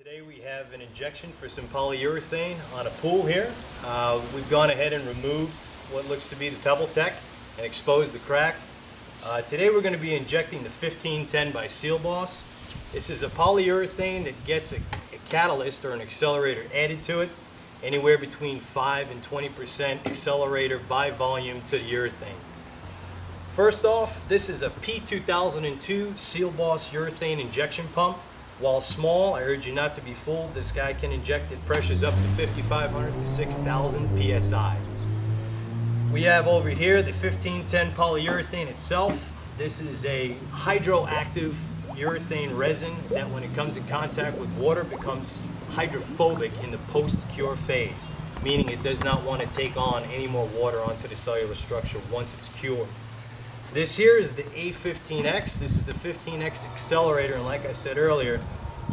Today we have an injection for some polyurethane on a pool here. We've gone ahead and removed what looks to be the pebble tech and exposed the crack. Today we're going to be injecting the 1510 by SealBoss. This is a polyurethane that gets a catalyst or an accelerator added to it, anywhere between 5 and 20% accelerator by volume to the urethane. First off, this is a P2002 SealBoss urethane injection pump. While small, I urge you not to be fooled. This guy can inject at pressures up to 5,500 to 6,000 psi. We have over here the 1510 polyurethane itself. This is a hydroactive urethane resin that when it comes in contact with water becomes hydrophobic in the post-cure phase, meaning it does not want to take on any more water onto the cellular structure once it's cured. This here is the A15X. This is the 15X accelerator, and like I said earlier,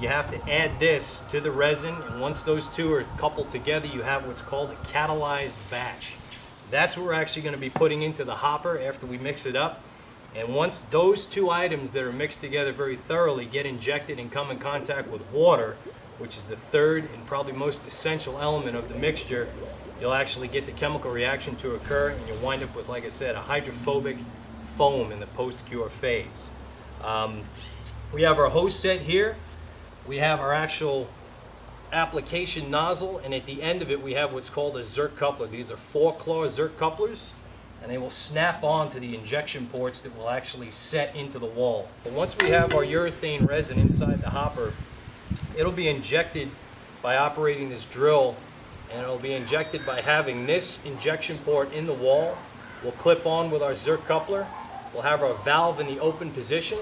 you have to add this to the resin, and once those two are coupled together, you have what's called a catalyzed batch. That's what we're actually going to be putting into the hopper after we mix it up. And once those two items that are mixed together very thoroughly get injected and come in contact with water, which is the third and probably most essential element of the mixture, you'll actually get the chemical reaction to occur, and you'll wind up with, like I said, a hydrophobic foam in the post-cure phase. We have our hose set here. We have our actual application nozzle, and at the end of it we have what's called a zerk coupler. These are 4-claw zerk couplers, and they will snap on to the injection ports that will actually set into the wall. But once we have our urethane resin inside the hopper, it'll be injected by operating this drill, and it'll be injected by having this injection port in the wall. We'll clip on with our zerk coupler. We'll have our valve in the open position,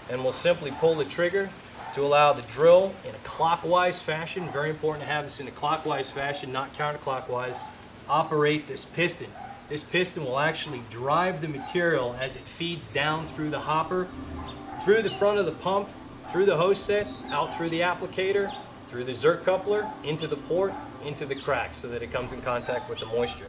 and we'll simply pull the trigger to allow the drill in a clockwise fashion. Very important to have this in a clockwise fashion, not counterclockwise. Operate this piston. This piston will actually drive the material as it feeds down through the hopper, through the front of the pump, through the hose set, out through the applicator, through the zerk coupler, into the port, into the crack, so that it comes in contact with the moisture.